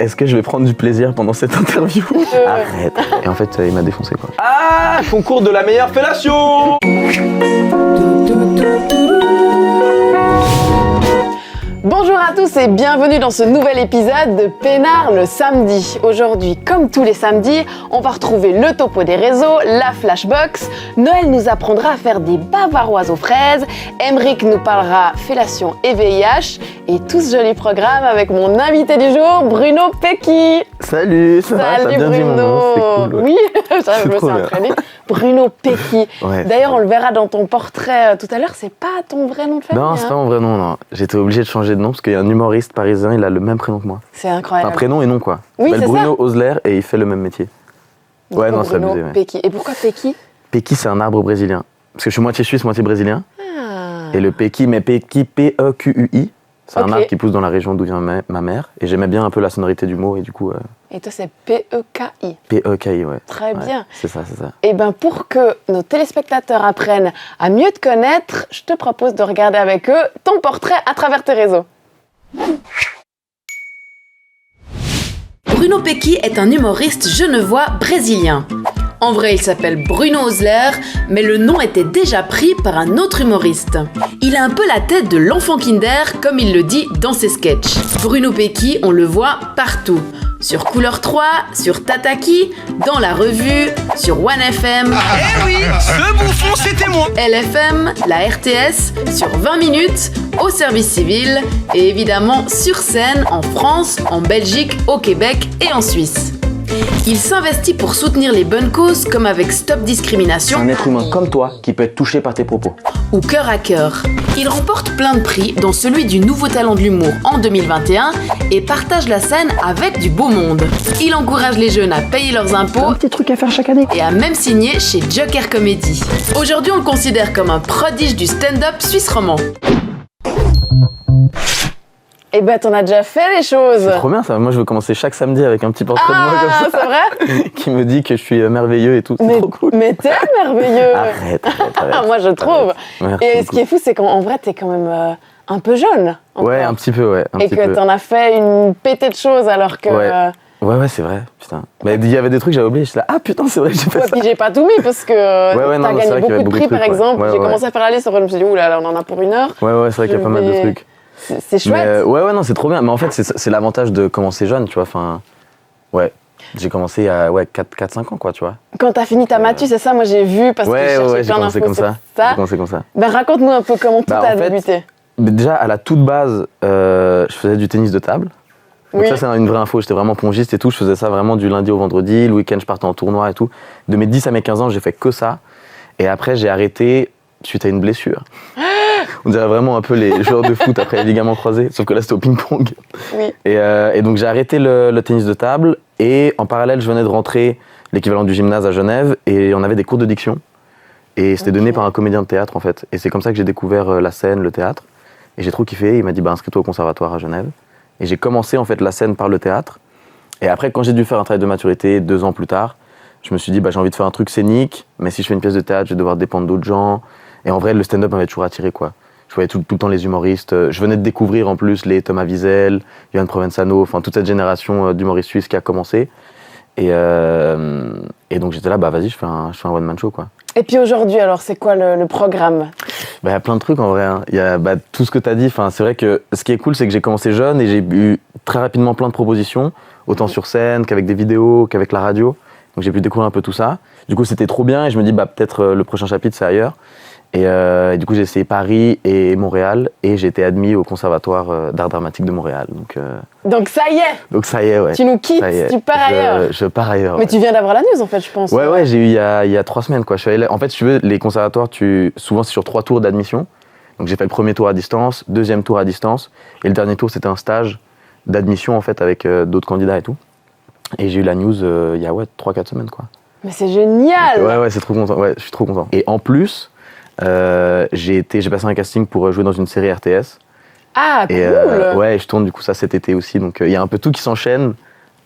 Est-ce que je vais prendre du plaisir pendant cette interview? Arrête. Et en fait, il m'a défoncé quoi. Ah, concours de la meilleure fellation. Bonjour à tous et bienvenue dans ce nouvel épisode de Peinard le samedi. Aujourd'hui, comme tous les samedis, on va retrouver le topo des réseaux, la flashbox, Noël nous apprendra à faire des bavaroises aux fraises, Emeric nous parlera fellation et VIH, et tout ce joli programme avec mon invité du jour, Bruno Pecky. Salut, ça va, t'as bien dit mon nom, c'est cool. Oui, ça, je me suis entraînée. Bruno Pecky. Ouais. D'ailleurs, on le verra dans ton portrait tout à l'heure, c'est pas ton vrai nom de famille. Non, c'est pas mon vrai nom, non. J'étais obligé de changer de nom parce qu'il y a un humoriste parisien, il a le même prénom que moi. C'est incroyable. Enfin, prénom et nom quoi. Oui, Il s'appelle c'est Bruno Osler et il fait le même métier. Ouais, non, c'est Bruno abusé. Ouais. Pecky. Et pourquoi Pecky? Pecky, c'est un arbre brésilien. Parce que je suis moitié suisse, moitié brésilien. Ah. Et le Pecky, mais Pecky, P-E-Q-U-I, c'est Ok. un arbre qui pousse dans la région d'où vient ma mère. Et j'aimais bien un peu la sonorité du mot et du coup, Et toi, c'est P-E-K-I. P-E-K-I, ouais. Très Ouais, bien. c'est ça, c'est ça. Et bien, pour que nos téléspectateurs apprennent à mieux te connaître, je te propose de regarder avec eux ton portrait à travers tes réseaux. Bruno Pecky est un humoriste genevois brésilien. En vrai, il s'appelle Bruno Osler, mais le nom était déjà pris par un autre humoriste. Il a un peu la tête de l'enfant Kinder, comme il le dit dans ses sketchs. Bruno Pecky, on le voit partout. Sur Couleur 3, sur Tataki, dans la revue, sur OneFM, Eh oui, ce bouffon c'était moi. LFM, la RTS, sur 20 minutes, au service civil, et évidemment sur scène en France, en Belgique, au Québec et en Suisse. Il s'investit pour soutenir les bonnes causes comme avec Stop Discrimination Un être humain comme toi qui peut être touché par tes propos. ou Cœur à Cœur. Il remporte plein de prix, dont celui du Nouveau Talent de l'Humour en 2021 et partage la scène avec du beau monde. Il encourage les jeunes à payer leurs impôts Petit truc à faire chaque année. et a même signé chez Joker Comedy. Aujourd'hui, on le considère comme un prodige du stand-up suisse romand. Et ben, t'en as déjà fait les choses. C'est trop bien ça. Moi, je veux commencer chaque samedi avec un petit portrait de moi Ah, comme ça. c'est vrai. Qui me dit que je suis merveilleux et tout. C'est Mais, trop cool. mais t'es merveilleux. Arrête. Moi, je trouve. Merci Et ce beaucoup. qui est fou, c'est qu'en vrai, t'es quand même un peu jeune. encore. Ouais, un petit peu, ouais. Un Et petit que peu. t'en as fait une pétée de choses alors que. Ouais. Ouais, c'est vrai, putain. Mais il y avait des trucs que j'avais oublié. Je suis là, ah putain, c'est vrai, j'ai fait Ouais, ça. puis j'ai pas tout mis parce que ouais, non, t'as c'est gagné vrai qu'il y avait beaucoup de beaucoup prix de par trucs, exemple. ouais. J'ai Ouais, commencé à faire la liste, après je me suis dit, oulala, on en a pour une heure. Ouais, c'est vrai qu'il y a pas mal de Mais trucs. C'est chouette. Mais, ouais, non, c'est trop bien. Mais en fait, c'est l'avantage de commencer jeune, tu vois. Enfin, ouais. J'ai commencé à 4-5 ans, quoi, tu vois. Quand t'as fini ta matu, c'est ça, moi j'ai vu parce que je Ouais, cherchais ouais, j'ai plein commencé d'infos comme sur ça. J'ai commencé comme ça. Ben raconte-nous un peu comment tout Bah, a en fait, débuté. Mais déjà, à la toute base, je faisais du tennis de table. Donc Oui. ça, c'est une vraie info. J'étais vraiment pongiste et tout. Je faisais ça vraiment du lundi au vendredi. Le week-end, je partais en tournoi et tout. De mes 10 à mes 15 ans, j'ai fait que ça. Et après, j'ai arrêté suite à une blessure. On dirait vraiment un peu les joueurs de foot après les ligaments croisés. Sauf que là, c'était au ping-pong. Oui. Et donc, j'ai arrêté le tennis de table. Et en parallèle, je venais de rentrer l'équivalent du gymnase à Genève. Et on avait des cours de diction. Et c'était donné par un comédien de théâtre, en fait. Et c'est comme ça que j'ai découvert la scène, le théâtre. Et j'ai trop kiffé. Il m'a dit, bah, inscris-toi au conservatoire à Genève. Et j'ai commencé en fait la scène par le théâtre. Et après, quand j'ai dû faire un travail de maturité 2 ans plus tard, je me suis dit, bah, j'ai envie de faire un truc scénique, mais si je fais une pièce de théâtre, je vais devoir dépendre d'autres gens. Et en vrai, le stand-up m'avait toujours attiré, quoi. Je voyais tout le temps les humoristes. Je venais de découvrir en plus les Thomas Wiesel, Johan Provenzano, enfin toute cette génération d'humoristes suisses qui a commencé. Et donc j'étais là, bah vas-y, je fais un one-man show, quoi. Et puis aujourd'hui, alors c'est quoi le programme? Bah, y a plein de trucs en vrai. Hein. Il y a tout ce que tu as dit. Enfin, c'est vrai que ce qui est cool, c'est que j'ai commencé jeune et j'ai eu très rapidement plein de propositions, autant sur scène qu'avec des vidéos, qu'avec la radio. Donc j'ai pu découvrir un peu tout ça. Du coup, c'était trop bien et je me dis, bah, peut-être le prochain chapitre, c'est ailleurs. Et du coup, j'ai essayé Paris et Montréal et j'ai été admis au Conservatoire d'art dramatique de Montréal. Donc ça y est, Donc ça y est, ouais. tu nous quittes, Ça y est. tu pars ailleurs. Je pars ailleurs. Mais Ouais. tu viens d'avoir la news en fait, je pense. Ouais, j'ai eu il y a 3 semaines, quoi. Je suis allé, en fait, si tu veux, les conservatoires, souvent c'est sur 3 tours d'admission. Donc j'ai fait le premier tour à distance, deuxième tour à distance, et le dernier tour c'était un stage d'admission en fait avec d'autres candidats et tout. Et j'ai eu la news il y a 3-4 semaines, quoi. Mais c'est génial. Donc, ouais, c'est trop content. Ouais, je suis trop content. Et en plus, j'ai passé un casting pour jouer dans une série RTS. Ah, cool. Et ouais, je tourne du coup ça cet été aussi. Donc il y a un peu tout qui s'enchaîne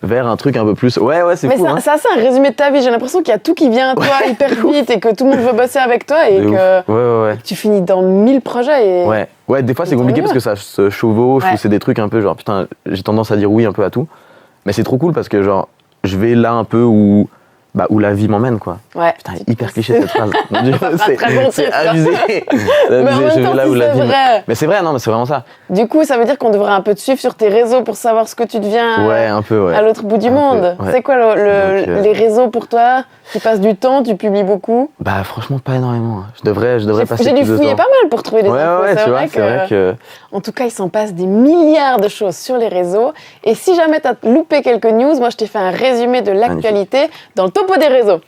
vers un truc un peu plus. Ouais, c'est Mais fou. Hein. ça, c'est un résumé de ta vie. J'ai l'impression qu'il y a tout qui vient à toi hyper vite et que tout le monde veut bosser avec toi et De que ouf. Ouais. tu finis dans 1000 projets. Et... Ouais, des fois c'est Et compliqué tant parce mieux. que ça se chevauche Ouais. ou c'est des trucs un peu genre putain, j'ai tendance à dire oui un peu à tout. Mais c'est trop cool parce que genre, je vais là un peu où la vie m'emmène, quoi. Ouais. Putain, hyper cliché cette phrase. Mon Dieu, C'est très bon c'est titre, ça. abusé. Mais en même temps, si c'est vrai. Mais c'est vrai, non, mais c'est vraiment ça. Du coup, ça veut dire qu'on devrait un peu te suivre sur tes réseaux pour savoir ce que tu deviens Ouais, un peu, ouais. à l'autre bout du Un monde. peu, ouais. C'est quoi Donc, les réseaux pour toi? Tu passes du temps, tu publies beaucoup? Bah franchement, pas énormément. Je devrais passer J'ai dû plus de fouiller temps. pas mal pour trouver des infos. Ouais, tu vois, c'est vrai que... En tout cas, il s'en passe des milliards de choses sur les réseaux. Et si jamais t'as loupé quelques news, moi je t'ai fait un résumé de l'actualité dans le topo des réseaux.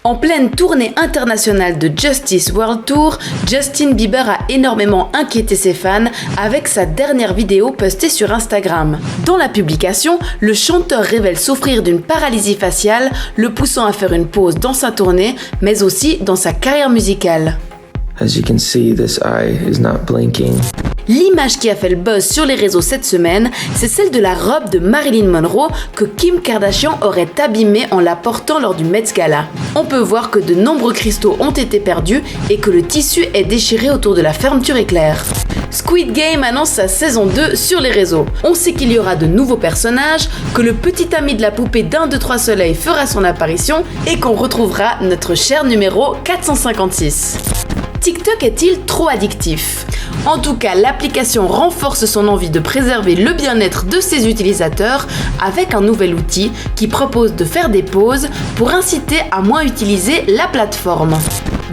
En pleine tournée internationale de Justice World Tour, Justin Bieber a énormément inquiété ses fans avec sa dernière vidéo postée sur Instagram. Dans la publication, le chanteur révèle souffrir d'une paralysie faciale, le poussant à faire une pause dans sa tournée, mais aussi dans sa carrière musicale. As you can see, this eye is not blinking. L'image qui a fait le buzz sur les réseaux cette semaine, c'est celle de la robe de Marilyn Monroe que Kim Kardashian aurait abîmée en la portant lors du Met Gala. On peut voir que de nombreux cristaux ont été perdus et que le tissu est déchiré autour de la fermeture éclair. Squid Game annonce sa saison 2 sur les réseaux. On sait qu'il y aura de nouveaux personnages, que le petit ami de la poupée d'1, 2, 3 soleil fera son apparition et qu'on retrouvera notre cher numéro 456. TikTok est-il trop addictif ? En tout cas, l'application renforce son envie de préserver le bien-être de ses utilisateurs avec un nouvel outil qui propose de faire des pauses pour inciter à moins utiliser la plateforme.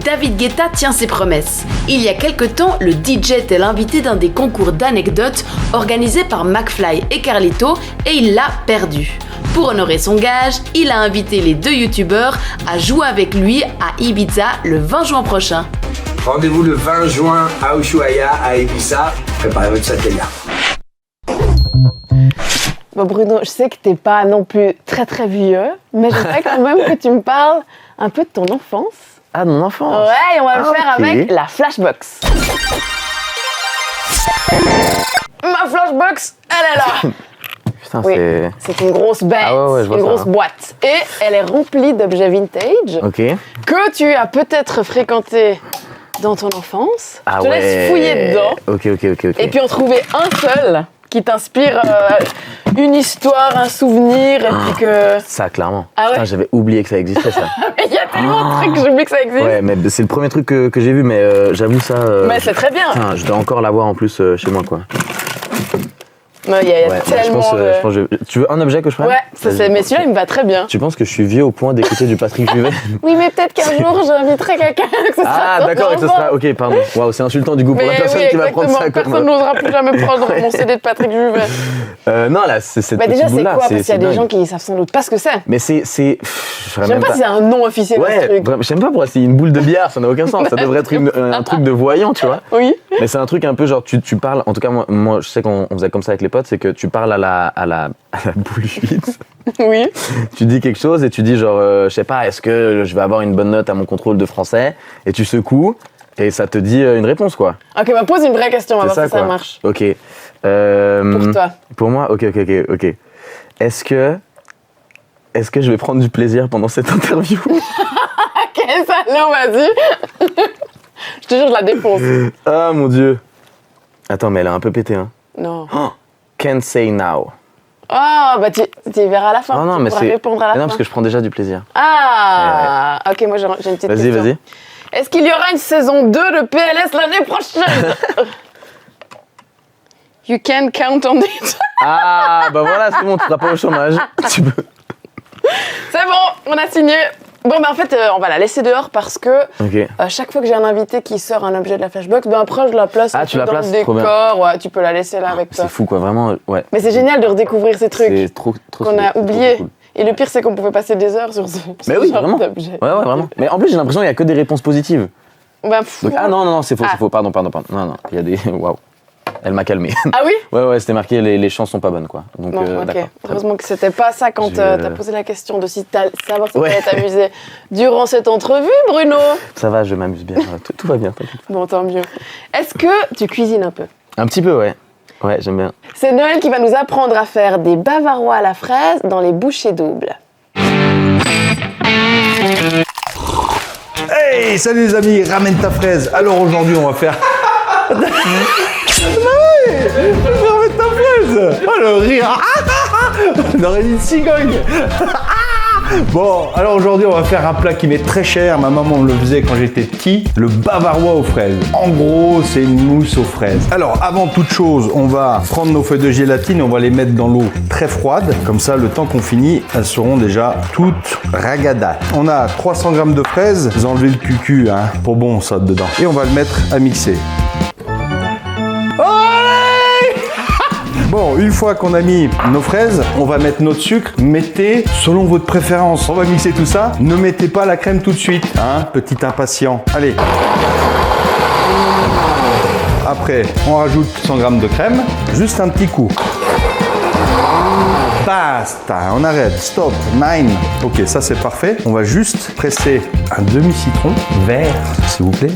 David Guetta tient ses promesses. Il y a quelque temps, le DJ était l'invité d'un des concours d'anecdotes organisés par McFly et Carlito et il l'a perdu. Pour honorer son gage, il a invité les deux youtubeurs à jouer avec lui à Ibiza le 20 juin prochain. Rendez-vous le 20 juin à Ushuaïa, à Ibiza. Préparez votre satellite. Bon Bruno, je sais que t'es pas non plus très très vieux, mais j'aimerais quand même que tu me parles un peu de ton enfance. Ah, de mon enfance. Ouais, et on va le faire ok. avec la Flashbox. Ma Flashbox, elle est là. Putain, Oui. c'est... C'est une grosse bête, Ah ouais, je vois une ça, grosse hein. boîte. Et elle est remplie d'objets vintage Ok. que tu as peut-être fréquenté dans ton enfance. Ah je te laisse fouiller dedans. Ok. Et puis en trouver un seul qui t'inspire une histoire, un souvenir, et puis que... Ça, clairement. Ah ouais. Putain, j'avais oublié que ça existait, ça. Il y a tellement de trucs que j'oublie que ça existe. Ouais, mais c'est le premier truc que j'ai vu, mais j'avoue ça... Mais c'est très bien. Putain, je dois encore l'avoir en plus chez moi, quoi. Il y a Ouais, bah, tellement de... je pense tu veux un objet que je prenne? Ouais, mais celui-là, il me va très bien. Tu penses que je suis vieux au point d'écouter du Patrick Juvet? Oui, mais peut-être qu'un jour, j'inviterai quelqu'un que ce sera Ah, ton d'accord, et que ce enfant. sera... Ok, pardon. Waouh, c'est insultant du coup pour Mais la personne oui, qui va prendre exactement. ça comme... Personne n'osera plus jamais prendre mon CD de Patrick Juvet. Non, là, c'est cette Bah déjà, petite c'est boule-là. quoi? Parce qu'il y a des dingue. gens qui savent sans doute pas ce que c'est. Mais c'est... Je Je sais même pas si c'est un nom officiel à ce Ouais, truc. vraiment, je sais même pas pourquoi c'est une boule de billard, ça n'a aucun sens. Ça devrait être un truc de voyant, tu vois. Oui. Mais c'est un truc un peu genre, tu parles, en tout cas, moi je sais qu'on faisait comme ça avec les potes, c'est que tu parles à la boule vide. Oui. Tu dis quelque chose et tu dis genre, je sais pas, est-ce que je vais avoir une bonne note à mon contrôle de français? Et tu secoues et ça te dit une réponse, quoi. Ok, bah pose une vraie question, on va C'est voir ça, si ça quoi. marche. Ok. Pour toi. Pour moi, ok. Est-ce que je vais prendre du plaisir pendant cette interview? Ok, salaud, vas-y. Je te jure, je la défonce. Ah mon dieu. Attends, mais elle a un peu pété, hein. Non. Can't say now. Oh, bah tu verras à la fin. Oh non, tu mais pourras c'est. répondre à la Mais non, fin. parce que je prends déjà du plaisir. Ah, ok, moi j'ai une petite question. Vas-y. Est-ce qu'il y aura une saison 2 de PLS l'année prochaine? You can count on it. Ah, bah voilà, c'est bon, tu seras pas au chômage. Tu peux. C'est bon, on a signé. Bon, bah en fait, on va la laisser dehors parce que Ok. chaque fois que j'ai un invité qui sort un objet de la Flashbox, ben après je la place Ah, un tu peu la dans places, le trop bien. décor. Ouais, tu peux la laisser là avec toi. C'est fou, quoi, vraiment, ouais. Mais c'est génial de redécouvrir ces trucs C'est trop qu'on stylé, a trop oubliés. cool. Et le pire, c'est qu'on pouvait passer des heures sur ce Mais ce oui, genre vraiment. d'objet. Ouais, vraiment. Mais en plus, j'ai l'impression qu'il y a que des réponses positives. Ben, pff, Donc, ah non, c'est faux, Ah. c'est faux. Pardon. Non, il y a des. Waouh. Elle m'a calmé. Ah oui? Ouais, c'était marqué les chances sont pas bonnes, quoi. Donc, Bon, ok. d'accord. Heureusement que c'était pas ça quand Je- t'as posé la question de savoir si Ouais. t'allais t'amuser durant cette entrevue, Bruno. Ça va, je m'amuse bien. Tout va bien, t'inquiète. Bon, tant mieux. Est-ce que tu cuisines un peu? Un petit peu, ouais. Ouais, j'aime bien. C'est Noël qui va nous apprendre à faire des bavarois à la fraise dans les bouchées doubles. Hey, salut les amis, ramène ta fraise. Alors aujourd'hui, on va faire. Ramène ta fraise. Oh le rire. On aurait dit une cigogne. Bon, alors aujourd'hui on va faire un plat qui m'est très cher. Ma maman me le faisait quand j'étais petit, le bavarois aux fraises. En gros, c'est une mousse aux fraises. Alors avant toute chose, on va prendre nos feuilles de gélatine et on va les mettre dans l'eau très froide. Comme ça, le temps qu'on finit, elles seront déjà toutes ragadas. On a 300 g de fraises. Vous enlevez le cucu, hein, pour bon ça dedans. Et on va le mettre à mixer. Bon, une fois qu'on a mis nos fraises, on va mettre notre sucre. Mettez selon votre préférence. On va mixer tout ça. Ne mettez pas la crème tout de suite, hein, petit impatient. Allez. Après, on rajoute 100 g de crème. Juste un petit coup. Basta, on arrête, stop, 9. Ok, ça c'est parfait. On va juste presser un demi-citron vert, s'il vous plaît.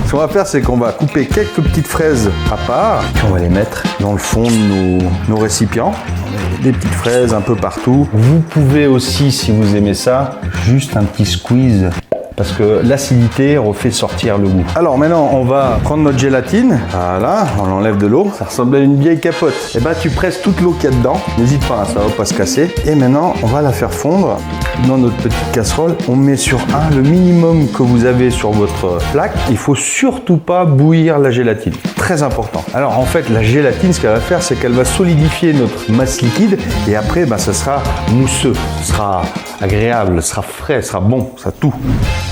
Ce qu'on va faire, c'est qu'on va couper quelques petites fraises à part, puis on va les mettre dans le fond de nos récipients. Des petites fraises un peu partout. Vous pouvez aussi, si vous aimez ça, juste un petit squeeze, parce que l'acidité refait sortir le goût. Alors maintenant, on va prendre notre gélatine. Voilà, on l'enlève de l'eau. Ça ressemble à une vieille capote. Et ben, tu presses toute l'eau qu'il y a dedans. N'hésite pas, ça va pas se casser. Et maintenant, on va la faire fondre dans notre petite casserole. On met sur le minimum que vous avez sur votre plaque. Il faut surtout pas bouillir la gélatine. Très important. Alors en fait, la gélatine, ce qu'elle va faire, c'est qu'elle va solidifier notre masse liquide. Et après, ben, ça sera mousseux. Ce sera agréable, ce sera frais, ce sera bon, ça tout.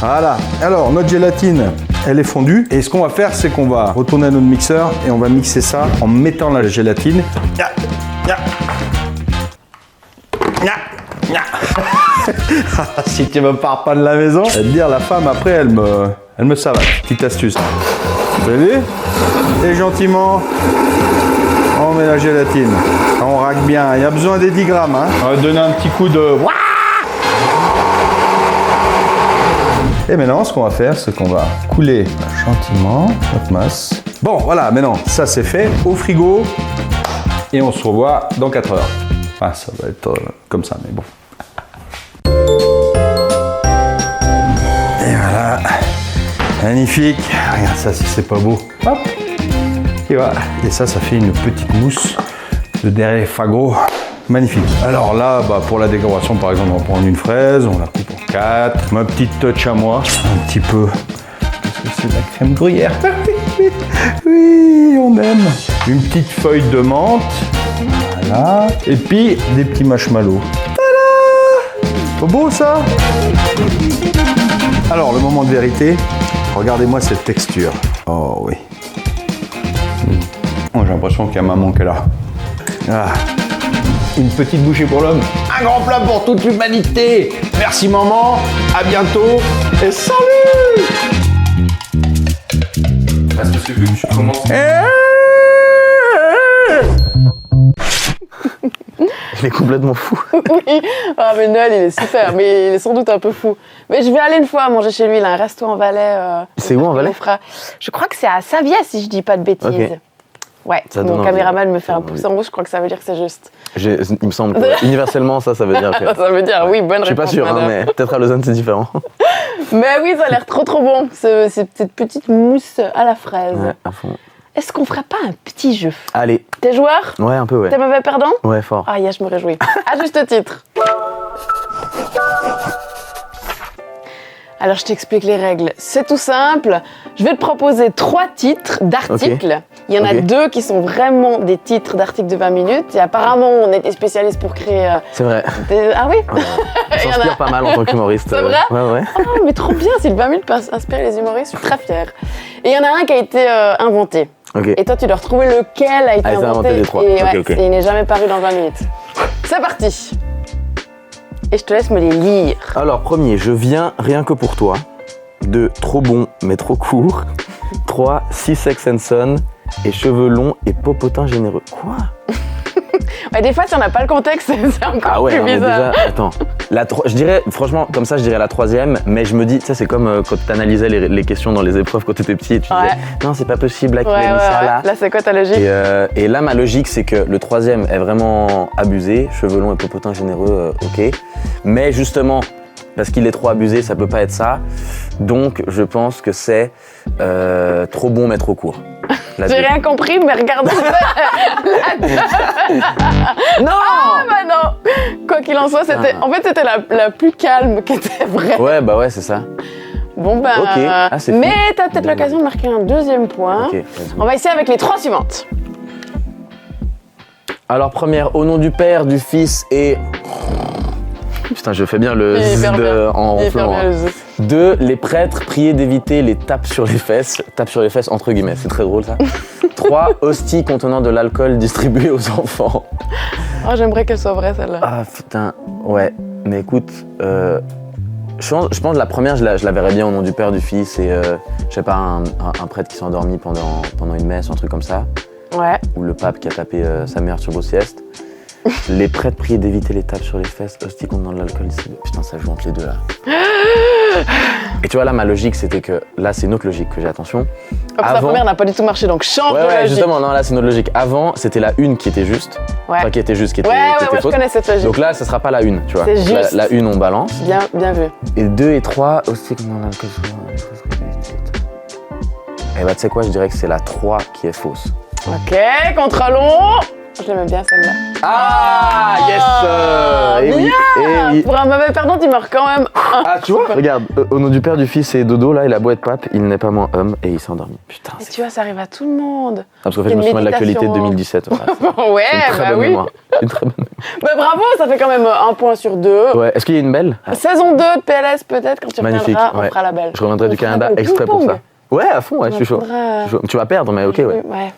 Voilà. Alors, notre gélatine, elle est fondue. Et ce qu'on va faire, c'est qu'on va retourner à notre mixeur et on va mixer ça en mettant la gélatine. Si tu me pars pas de la maison, je vais te dire, la femme, après, elle me savate. Petite astuce. Vous voyez ? Et gentiment, on met la gélatine. On racle bien. Il y a besoin des 10 grammes. Hein. On va donner un petit coup de... Et maintenant, ce qu'on va faire, c'est qu'on va couler gentiment notre masse. Bon, voilà, maintenant, ça c'est fait. Au frigo. Et on se revoit dans 4 heures. Enfin, ça va être comme ça, mais bon. Et voilà. Magnifique. Regarde ça, si c'est pas beau. Hop. Et voilà. Et ça fait une petite mousse de derrière fagot. Magnifique. Alors là, pour la décoration, par exemple, on va prendre une fraise, on la coupe en 4. Ma petite touch à moi, un petit peu, parce que c'est de la crème gruyère. Oui, on aime. Une petite feuille de menthe. Voilà. Et puis, des petits marshmallows. Tada! Pas beau, ça? Alors, le moment de vérité. Regardez-moi cette texture. Oh, oui. Oh, j'ai l'impression qu'il y a maman qui est là. Ah. Une petite bouchée pour l'homme, un grand plat pour toute l'humanité. Merci maman, à bientôt et salut. Parce que vu que tu commences... Il est complètement fou. Oui, ah, mais Noël, il est super, mais il est sans doute un peu fou. Mais je vais aller une fois manger chez lui, il a un resto en Valais. C'est où en Valais? Je crois que c'est à Saviès, si je dis pas de bêtises. Okay. Ouais, ça mon caméraman me fait un pouce en rouge, je crois que ça veut dire que c'est juste. Il me semble que universellement, ça veut dire que... Ça veut dire, oui, bonne réponse. Je suis pas sûr, hein, mais peut-être à Lausanne, c'est différent. Mais oui, ça a l'air trop bon, cette petite mousse à la fraise. Ouais, à fond. Est-ce qu'on ferait pas un petit jeu? Allez. T'es joueur? Ouais, un peu, ouais. T'es mauvais perdant? Ouais, fort. Ah, je me réjouis. À juste titre. Alors, je t'explique les règles. C'est tout simple. Je vais te proposer 3 titres d'articles. Okay. Il y en a 2 qui sont vraiment des titres d'articles de 20 minutes. Et apparemment, on était spécialiste pour créer... C'est vrai. Ah oui? Ouais. On s'inspire pas mal en tant qu'humoriste. C'est vrai? Ouais. Oh, mais trop bien. Si le 20 minutes peut inspirer les humoristes, je suis très fière. Et il y en a un qui a été inventé. Okay. Et toi, tu dois retrouver lequel a été inventé. Des 3. Et, et il n'est jamais paru dans 20 minutes. C'est parti. Et je te laisse me les lire. Alors, premier, je viens rien que pour toi. 2, trop bon mais trop court. 3, si Sex and Son et cheveux longs et popotin généreux. Quoi? Ouais, des fois, si on n'a pas le contexte, c'est encore plus bizarre. Déjà, attends. Je dirais, franchement, comme ça, je dirais la 3e, mais je me dis, tu sais, c'est comme quand tu analysais les questions dans les épreuves quand tu étais petit et tu disais, non, c'est pas possible là qu'il ait mis ça là. Là, c'est quoi ta logique? Et là, ma logique, c'est que le 3e est vraiment abusé, cheveux longs et popotin généreux, ok. Mais justement, parce qu'il est trop abusé, ça peut pas être ça. Donc, je pense que c'est trop bon mais trop court. La J'ai deux. rien compris, mais regardez. Non Ah bah non. Quoi qu'il en soit, c'était, en fait, c'était la plus calme qui était vraie. Ouais, bah ouais, c'est ça. Bon bah. Ok. Ah, c'est mais fou. t'as peut-être l'occasion de marquer un deuxième point. Ok, vas-y. On va essayer avec les 3 suivantes. Alors, première, au nom du Père, du Fils et... Putain, je fais bien le Hyper z bien. en Hyper flanc. bien, Hein. le zi. 2, les prêtres priaient d'éviter les tapes sur les fesses. Tapes sur les fesses entre guillemets, c'est très drôle ça. 3, hosties contenant de l'alcool distribué aux enfants. Oh, j'aimerais qu'elle soit vraie celle-là. Ah putain, ouais. Mais écoute, je pense que la première, je la verrais bien au nom du Père, du Fils et je sais pas, un prêtre qui s'est endormi pendant une messe, un truc comme ça. Ouais. Ou le pape qui a tapé sa mère turbo-sieste. Les prêtres priaient d'éviter les tapes sur les fesses, hosties contenant de l'alcool. Putain, ça joue entre les deux là. Et tu vois, là, ma logique, c'était que. Là, c'est une autre logique que j'ai, attention. La première n'a pas du tout marché, donc change de Ouais, logique. justement, non, là, c'est notre logique. Avant, c'était la une qui était juste. Ouais. Enfin, qui était juste, qui était, Ouais, qui était je fausse. connais cette logique. Donc là, ça sera pas la une, tu vois. C'est Donc, juste. La une, on balance. Bien vu. Et 2 et 3, aussi contenant de l'alcool. Et bah, tu sais quoi, je dirais que c'est la 3 qui est fausse. Ok, contrôlons. Je l'aimais bien celle-là. Ah, yes Bien. oui, eh oui. Pour un mauvais perdant, tu marques quand même. Ah, tu vois, regarde, au nom du Père, du Fils et Dodo, là, il a beau être pape, il n'est pas moins homme et il s'est endormi. Putain, Et c'est... tu vois, ça arrive à tout le monde. Ah, parce qu'en fait, je me souviens de l'actualité de 2017. Voilà. Ouais, C'est une très bah bonne oui. mémoire. C'est une très bonne Bah bravo, ça fait quand même 1 point sur 2. Ouais, est-ce qu'il y a une belle? Saison 2 de PLS peut-être, quand tu Magnifique, reviendras, on ouais. fera la belle. Je reviendrai On du fera Canada le exprès pour ping-pong. ça. Ouais, à fond, ouais, je suis chaud. reviendra- Tu vas perdre, mais ok, ouais. Ouais.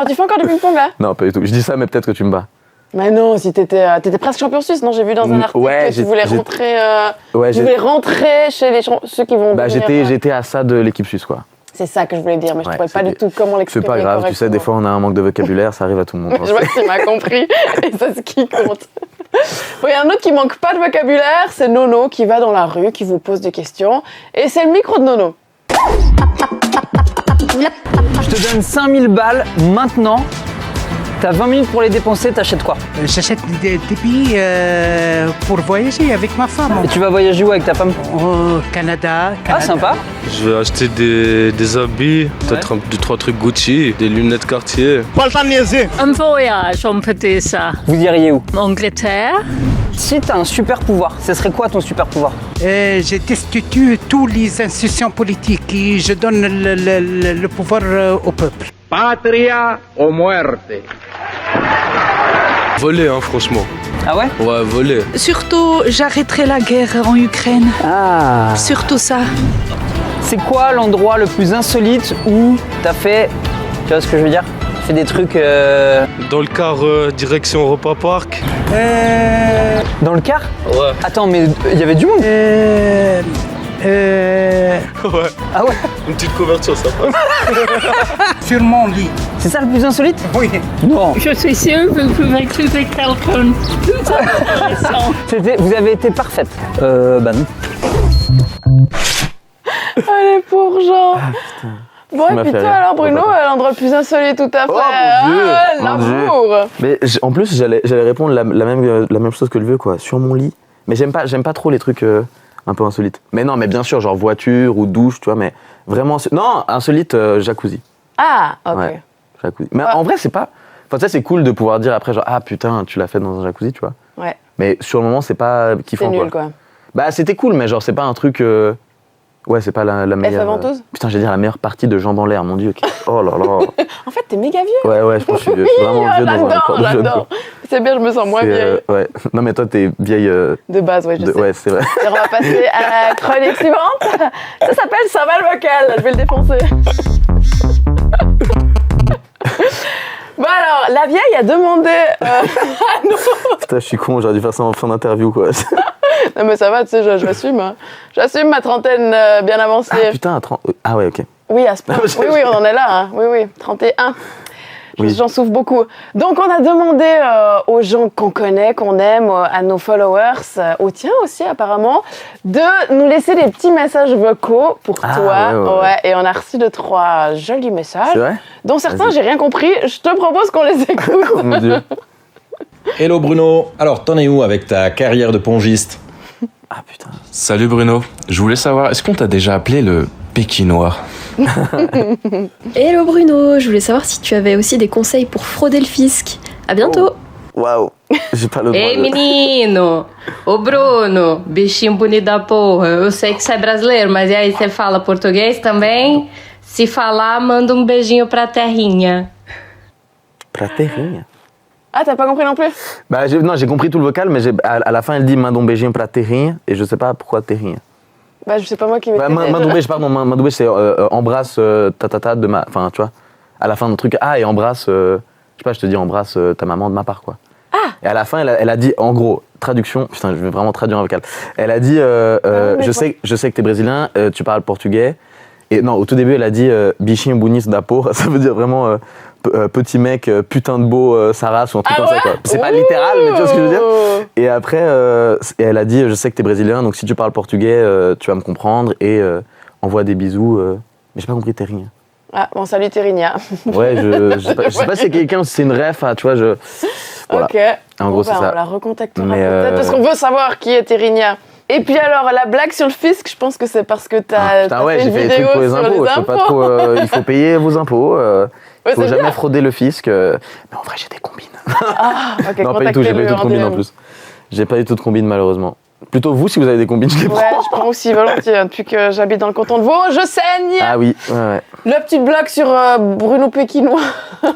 tu fais encore du ping-pong là? Non, pas du tout. Je dis ça, mais peut-être que tu me bats. Mais non, si t'étais presque champion suisse, non? J'ai vu dans un article Ouais, que tu voulais rentrer, Ouais, tu voulais rentrer chez ceux qui vont Bah, devenir, j'étais à ça de l'équipe suisse, quoi. C'est ça que je voulais dire, mais je ne Ouais, trouvais pas du c'était- tout comment C'est l'exprimer pas grave, tu sais, des fois, on a un manque de vocabulaire, ça arrive à tout le monde. Je vois que tu m'as compris, et c'est ce qui compte. Il y a un autre qui manque pas de vocabulaire, c'est Nono qui va dans la rue, qui vous pose des questions, et c'est le micro de Nono. Je te donne 5000 balles maintenant. T'as 20 minutes pour les dépenser, t'achètes quoi? J'achète des billes pour voyager avec ma femme Et tu vas voyager où avec ta femme? au Canada. Ah, sympa. Je vais acheter des habits, peut-être 2-3 trucs Gucci, des lunettes Cartier. Un voyage, on peut dire ça. Vous iriez où? Angleterre. Si t'as un super pouvoir, ce serait quoi ton super pouvoir? Je destitue toutes les institutions politiques et je donne le pouvoir au peuple. Patria o muerte. Voler, hein, franchement. Ah ouais? Ouais, voler. Surtout, j'arrêterai la guerre en Ukraine. Ah. Surtout ça. C'est quoi l'endroit le plus insolite où t'as fait... Tu vois ce que je veux dire? Fait des trucs... Dans le car, direction Europa Park. Dans le car? Ouais. Attends, mais il y avait du monde? Ouais. Ah ouais? Une petite couverture, ça passe. Sur mon lit. C'est ça le plus insolite? Oui. Non. Je suis sûre que vous pouvez trouver quelqu'un plus intéressant. Vous avez été parfaite. Bah non. Allez, pour Jean. Bon, Ça et m'a puis fait toi rire. alors, Bruno, l'endroit le plus insolite tout à fait. Oh, mon Dieu, mon Dieu. L'amour. Mais en plus, j'allais répondre la même chose que le vieux, quoi, sur mon lit. Mais j'aime pas trop les trucs un peu insolites. Mais non, mais bien sûr, genre voiture ou douche, tu vois, mais vraiment... Non, insolite, jacuzzi. Ah, ok. Ouais, jacuzzi. Mais Ouais. en vrai, c'est pas... Enfin, tu sais, c'est cool de pouvoir dire après, genre, ah putain, tu l'as fait dans un jacuzzi, tu vois. Ouais, Mais sur le moment, c'est pas c'est kiffant, nul quoi. Bah, c'était cool, mais genre, c'est pas un truc... Ouais, c'est pas la meilleure... ventouse Putain, j'allais dire la meilleure partie de Jambes en l'air, mon Dieu. Oh là là. En fait, t'es méga vieux. Ouais, je pense que je suis vraiment vieux dans un corps de jeune. J'adore. C'est bien, je me sens moins C'est, vieille. ouais. Non, mais toi, t'es vieille... De base, ouais, je sais. Ouais, c'est vrai. Et on va passer à la chronique suivante. Ça s'appelle Cymbale vocale. Je vais le défoncer. Bon alors, la vieille a demandé à nous... Putain, je suis con, j'aurais dû faire ça en fin d'interview, quoi. Non mais ça va, tu sais, j'assume. Hein. J'assume ma trentaine bien avancée. Ah, putain, à 30... Ah ouais, ok. Oui, à ce point. Oui, on en est là. Hein. Oui, 31. Oui. J'en souffre beaucoup. Donc, on a demandé aux gens qu'on connaît, qu'on aime, à nos followers, aux tiens aussi apparemment, de nous laisser des petits messages vocaux pour toi. Ouais. Et on a reçu 2-3 jolis messages, C'est vrai? dont certains, Vas-y. j'ai rien compris. Je te propose qu'on les écoute. Oh mon Dieu. Hello Bruno, alors t'en es où avec ta carrière de pongiste? Ah putain. Salut Bruno, je voulais savoir, est-ce qu'on t'a déjà appelé le Pékinois. Hello Bruno, je voulais savoir si tu avais aussi des conseils pour frauder le fisc. À bientôt. Waouh, j'ai pas le droit. Ei, menino! Ô Bruno, bichinho bonito da porra. Eu sei que você é brasileiro, mas e aí, você fala português também? Se falar, manda beijinho pra terrinha. Pra terrinha? Ah, t'as pas compris non plus? Bah, non, j'ai compris tout le vocal, mais à la fin, elle dit mandon beijinho pra terrinha, et je sais pas pourquoi terrinha. Bah, je sais pas moi qui Bah, mandon beij, pardon, mandon beij, c'est embrasse ta de ma. Enfin, tu vois, à la fin du truc, et embrasse, je sais pas, je te dis embrasse ta maman de ma part, quoi. Et à la fin, elle a dit, en gros, traduction, putain, je vais vraiment traduire un vocal. Elle a dit, je sais que t'es brésilien, tu parles portugais. Et non, au tout début, elle a dit bichinho bonito da porra, ça veut dire vraiment petit mec, putain de beau, sa race ou un truc comme ça, quoi. C'est pas littéral, mais tu vois ce que je veux dire. Et après, elle a dit, je sais que t'es brésilien, donc si tu parles portugais, tu vas me comprendre et envoie des bisous. Mais j'ai pas compris terrien. Ah, bon, salut Terrinia. Ouais, je sais pas si c'est quelqu'un, si c'est une ref, tu vois, Voilà. Ok. En gros, c'est ça. On la recontactera peut-être parce qu'on veut savoir qui est Terrinia. Et puis alors, la blague sur le fisc, je pense que c'est parce que t'as fait une vidéo pour les sur impôts. les Je peux pas trop, il faut payer vos impôts. Il faut jamais frauder le fisc. Mais en vrai, j'ai des combines. Ah, ok. Non, pas du tout, j'ai pas du tout de combine en plus. J'ai pas du tout de combine, malheureusement. Plutôt vous, si vous avez des combines, je les prends. Ouais, je prends aussi volontiers. Depuis que j'habite dans le canton de Vaud, je saigne. Ah oui, ouais. La petite blague sur Bruno Pékinois.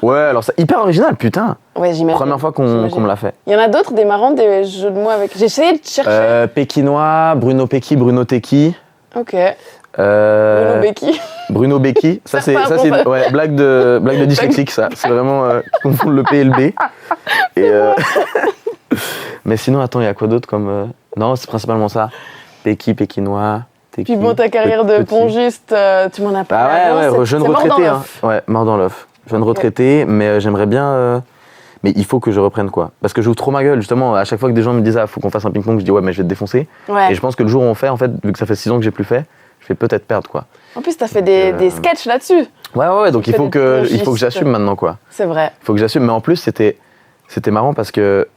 Ouais, alors c'est hyper original, putain. Ouais, j'imagine. Première fois qu'on me l'a fait. Il y en a d'autres, des marrants, des jeux de mots avec. J'ai essayé de chercher. Pékinois, Bruno Péki, Bruno Teki. Ok. Bruno Béki. Bruno Béki. Ça c'est ouais, blague de dyslexique, ça. C'est vraiment confondre le P et le B. Et mais sinon, attends, il y a quoi d'autre comme non, c'est principalement ça. Péki, Pékinois. Puis bon, ta carrière de pongiste, tu m'en as pas parlé. Ah ouais, jeune retraité. Ouais, mort dans l'œuf. Jeune retraité, mais j'aimerais bien. Mais il faut que je reprenne, quoi. Parce que j'ouvre trop ma gueule, justement. À chaque fois que des gens me disent ah, faut qu'on fasse un ping-pong, je dis ouais, mais je vais te défoncer. Ouais. Et je pense que le jour où on fait, en fait, vu que ça fait 6 ans que j'ai plus fait, je vais peut-être perdre, quoi. En plus, t'as fait des sketchs là-dessus. Ouais, donc il faut que j'assume maintenant, quoi. C'est vrai. Il faut que j'assume, mais en plus, c'était marrant parce que,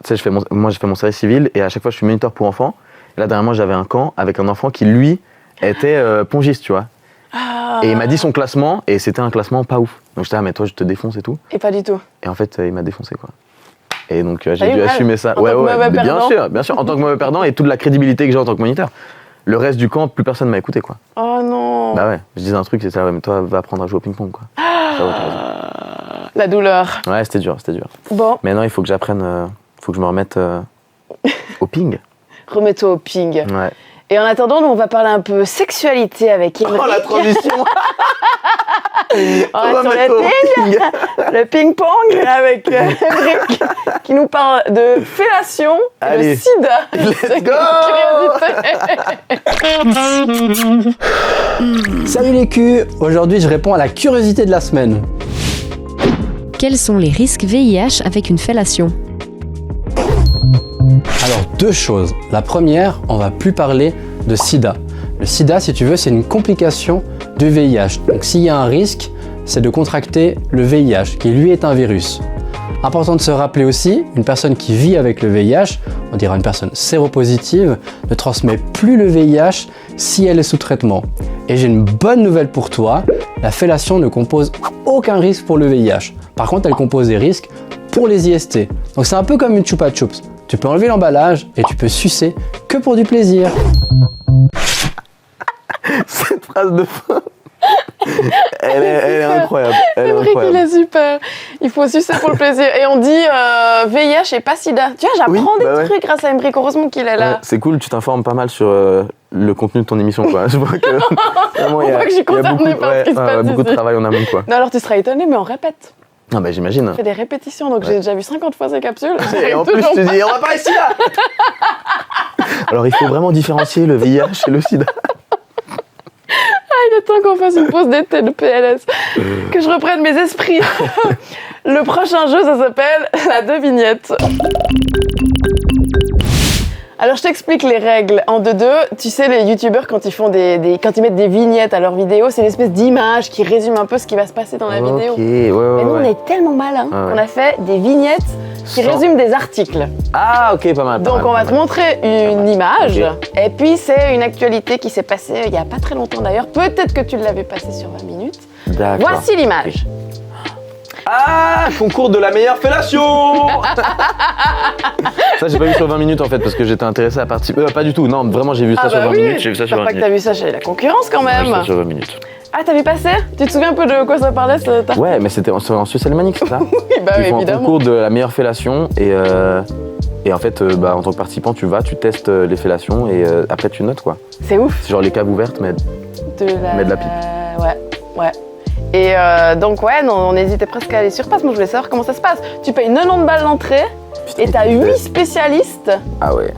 tu sais, moi j'ai fait mon service civil et à chaque fois je suis moniteur pour enfants. Et là, dernièrement, j'avais un camp avec un enfant qui, lui, était pongiste, tu vois. Ah. Et il m'a dit son classement et c'était un classement pas ouf. Donc j'étais, ah, mais toi, je te défonce et tout. Et pas du tout. Et en fait, il m'a défoncé, quoi. Et donc, j'ai dû assumer ça. Ouais, bien sûr, en tant que mauvais perdant et toute la crédibilité que j'ai en tant que moniteur. Le reste du camp, plus personne m'a écouté, quoi. Oh non. Bah ouais, je disais un truc, c'est ça, ouais, mais toi, va apprendre à jouer au ping-pong, quoi. La douleur. Ouais, c'était dur. Bon. Mais non, il faut que j'apprenne, faut que je me remette au ping. Remets-toi au ping. Ouais. Et en attendant, nous, on va parler un peu sexualité avec Émeric. Oh, la transition. On va sur le ping-pong avec Émeric qui nous parle de fellation et de sida. Let's go. Salut les culs. Aujourd'hui, je réponds à la curiosité de la semaine. Quels sont les risques VIH avec une fellation ? Alors, 2 choses. La première, on va plus parler de sida. Le sida, si tu veux, c'est une complication du VIH. Donc s'il y a un risque, c'est de contracter le VIH, qui lui est un virus. Important de se rappeler aussi, une personne qui vit avec le VIH, on dira une personne séropositive, ne transmet plus le VIH si elle est sous traitement. Et j'ai une bonne nouvelle pour toi, la fellation ne compose aucun risque pour le VIH. Par contre, elle compose des risques pour les IST. Donc c'est un peu comme une Chupa Chups. Tu peux enlever l'emballage et tu peux sucer que pour du plaisir. Cette phrase de fin, elle est incroyable. Émeric, il est super. Il faut sucer pour le plaisir. Et on dit VIH et pas sida. Tu vois, j'apprends des trucs grâce à Émeric. Heureusement qu'il est là. Ouais, c'est cool, tu t'informes pas mal sur le contenu de ton émission, quoi. Je vois que vraiment, il y a beaucoup de travail en amont, quoi. Non, alors tu seras étonné, mais on répète. Ah bah j'imagine. On fait des répétitions, donc j'ai déjà vu 50 fois ces capsules. Et en plus, tu dis, on va pas ici là. Alors il faut vraiment différencier le VIH et le sida. Ah, il est temps qu'on fasse une pause d'été de PLS. Que je reprenne mes esprits. Le prochain jeu, ça s'appelle la devinette. Alors je t'explique les règles en 2-2. Tu sais, les youtubeurs quand ils font quand ils mettent des vignettes à leurs vidéos, c'est une espèce d'image qui résume un peu ce qui va se passer dans la vidéo. Ouais, Et nous on est tellement malins qu'on a fait des vignettes qui résument des articles. Ah ok, pas mal. Donc on va te montrer une image et puis c'est une actualité qui s'est passée il y a pas très longtemps d'ailleurs. Peut-être que tu l'as vu passer sur 20 minutes. D'accord. Voici l'image. Ah, concours de la meilleure fellation. Ça j'ai pas vu sur 20 minutes en fait parce que j'étais intéressé à participer. Pas du tout, non vraiment j'ai vu ça sur 20 minutes. J'ai vu ça sur 20 minutes. Pas que t'as vu ça chez la concurrence quand même. J'ai vu ça sur 20 minutes. Ah t'as vu passer? Tu te souviens un peu de quoi ça parlait Ouais mais c'était en Suisse alémanique c'est ça? Oui bah Ils font évidemment. un concours de la meilleure fellation et en fait en tant que participant tu testes les fellations et après tu notes quoi. C'est ouf. C'est genre les caves ouvertes mais de la pipe. Ouais. Et donc on hésitait presque à aller sur place. Moi je voulais savoir comment ça se passe. Tu payes 90 balles l'entrée et t'as 8 spécialistes. Ah ouais.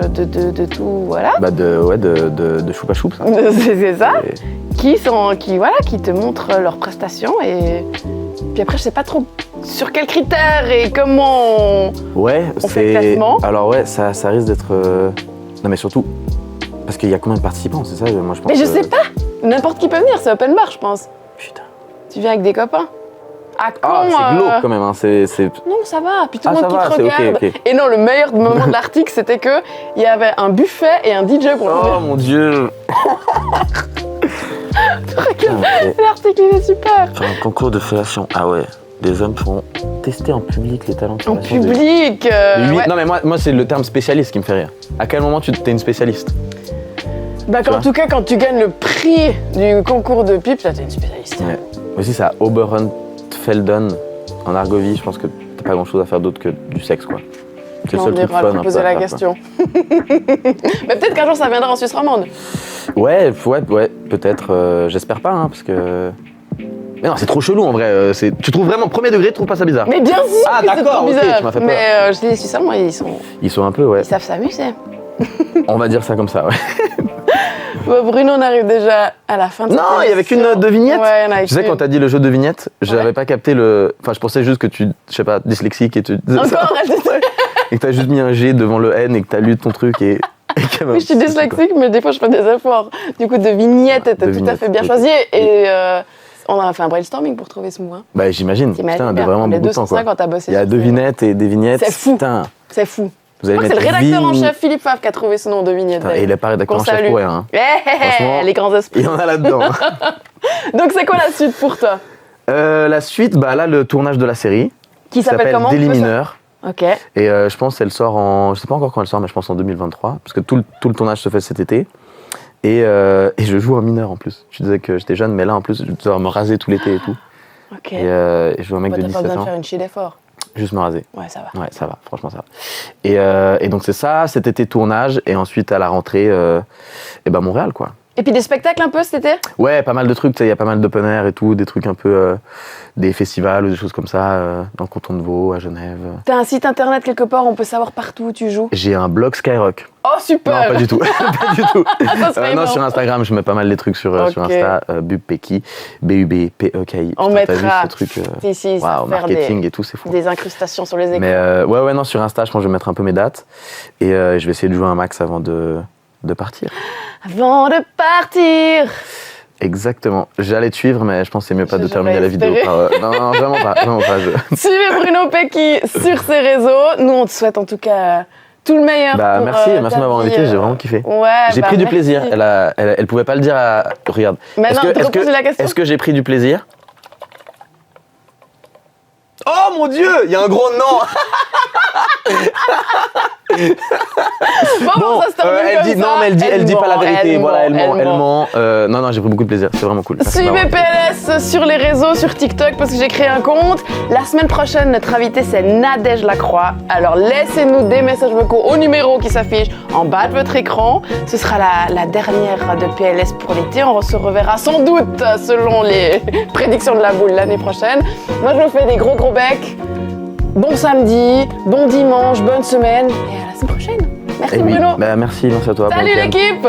De tout, voilà. Bah de choupa choup ça. C'est ça. Qui te montrent leurs prestations et puis après je sais pas trop sur quels critères et comment on fait le classement. Alors ouais ça risque d'être non mais surtout parce qu'il y a combien de participants c'est ça moi je pense. Mais je sais pas. N'importe qui peut venir, c'est open bar je pense. Putain. Tu viens avec des copains. C'est glauque quand même hein. Non ça va, puis tout le monde qui te regarde. Okay. Et non, le meilleur moment de l'article c'était que il y avait un buffet et un DJ pour le Oh mon dieu. L'article il est super. Enfin, un concours de fellation. Ah ouais. Les hommes font tester en public les talents de En fellation. public Ouais. Non mais moi c'est le terme spécialiste qui me fait rire. À quel moment t'es une spécialiste? Bah en tout cas quand tu gagnes le prix du concours de pipe, là t'es une spécialiste. Ouais. Aussi ça Oberentfelden en Argovie, je pense que t'as pas grand chose à faire d'autre que du sexe quoi. C'est le seul truc fun. On poser la question. Mais peut-être qu'un jour ça viendra en Suisse romande. Ouais, peut-être. J'espère pas, hein, parce que. Mais non, c'est trop chelou en vrai. Tu trouves vraiment premier degré, tu trouves pas ça bizarre? Mais bien sûr. Ah que c'est d'accord, trop ok, bizarre. tu m'as fait peur. Mais je dis les Suisses allemands, ils sont un peu, ouais. Ils savent s'amuser. On va dire ça comme ça, ouais. Bon, Bruno, on arrive déjà à la fin de cette Non, il y avait qu'une devinette. Ouais, il y en a Tu sais, quand t'as dit le jeu de vignettes, j'avais pas capté le. Enfin, je pensais juste que tu, je sais pas, dyslexique et tu. Encore, et que t'as juste mis un G devant le N et que t'as lu ton truc et. Oui, je suis dyslexique, mais des fois je fais des efforts. Du coup, de vignettes, t'as tout à fait bien choisi. Et on a fait un brainstorming pour trouver ce mot. Hein. Bah, j'imagine. Putain, de vraiment beaucoup de temps, quoi. Quand t'as bossé. Il y a devinettes et des vignettes. C'est fou. Putain. C'est fou. Vous allez c'est le rédacteur en chef Philippe Favre qui a trouvé ce nom de vignette. Putain, et il est pas rédacteur en chef pour rien. Hein. Franchement, les grands esprits. Il y en a là-dedans. Donc c'est quoi la suite pour toi? La suite, bah là, le tournage de la série. Qui s'appelle comment? Daily Mineur. Ok. Et je pense qu'elle sort en. Je sais pas encore quand elle sort, mais je pense en 2023. Parce que tout le tournage se fait cet été. Et je joue un mineur en plus. Je disais que j'étais jeune, mais là en plus, je dois me raser tout l'été et tout. Ok. Et je joue un mec de 17 ans. T'as pas besoin de faire une chier d'effort. Juste me raser. Ouais, ça va. Ouais, ça va, franchement ça va. Et donc c'est ça, cet été tournage, et ensuite à la rentrée, et ben Montréal quoi. Et puis des spectacles un peu cet été? Ouais, pas mal de trucs, il y a pas mal d'open air et tout, des trucs un peu, des festivals ou des choses comme ça, dans le canton de Vaud, à Genève. T'as un site internet quelque part, on peut savoir partout où tu joues? J'ai un blog Skyrock. Oh super! Non, pas du tout. Pas du tout. Non, énorme. sur Instagram, je mets pas mal des trucs sur Insta, Bubpeki, B-U-B-P-E-K-I. On mettra. Ce truc, si, wow, marketing et tout, c'est fou. Des incrustations sur les écrans. Mais ouais, non, sur Insta, je pense que je vais mettre un peu mes dates. Et je vais essayer de jouer un max avant de partir. Avant de partir! Exactement. J'allais te suivre, mais je pense que c'est mieux pas de terminer la vidéo par... Non, vraiment pas. Suivez Bruno Pecky sur ses réseaux. Nous, on te souhaite en tout cas tout le meilleur. Bah, pour, merci de m'avoir invité, j'ai vraiment kiffé. Ouais, j'ai pris du plaisir. Elle pouvait pas le dire à... Regarde. Maintenant, la question. Est-ce que j'ai pris du plaisir? Oh mon dieu, il y a un gros non. Bon, ça se termine elle dit comme non, ça. mais elle dit pas la vérité. Voilà, elle ment. ment. Non, j'ai pris beaucoup de plaisir. C'est vraiment cool. Merci Suivez PLS sur les réseaux, sur TikTok, parce que j'ai créé un compte. La semaine prochaine, notre invité, c'est Nadège Lacroix. Alors, laissez-nous des messages vocaux au numéro qui s'affiche en bas de votre écran. Ce sera la dernière de PLS pour l'été. On se reverra sans doute, selon les prédictions de la boule, l'année prochaine. Moi, je vous fais des gros becs. Bon samedi, bon dimanche, bonne semaine et à la semaine prochaine. Merci Bruno. Merci à toi. Salut l'équipe.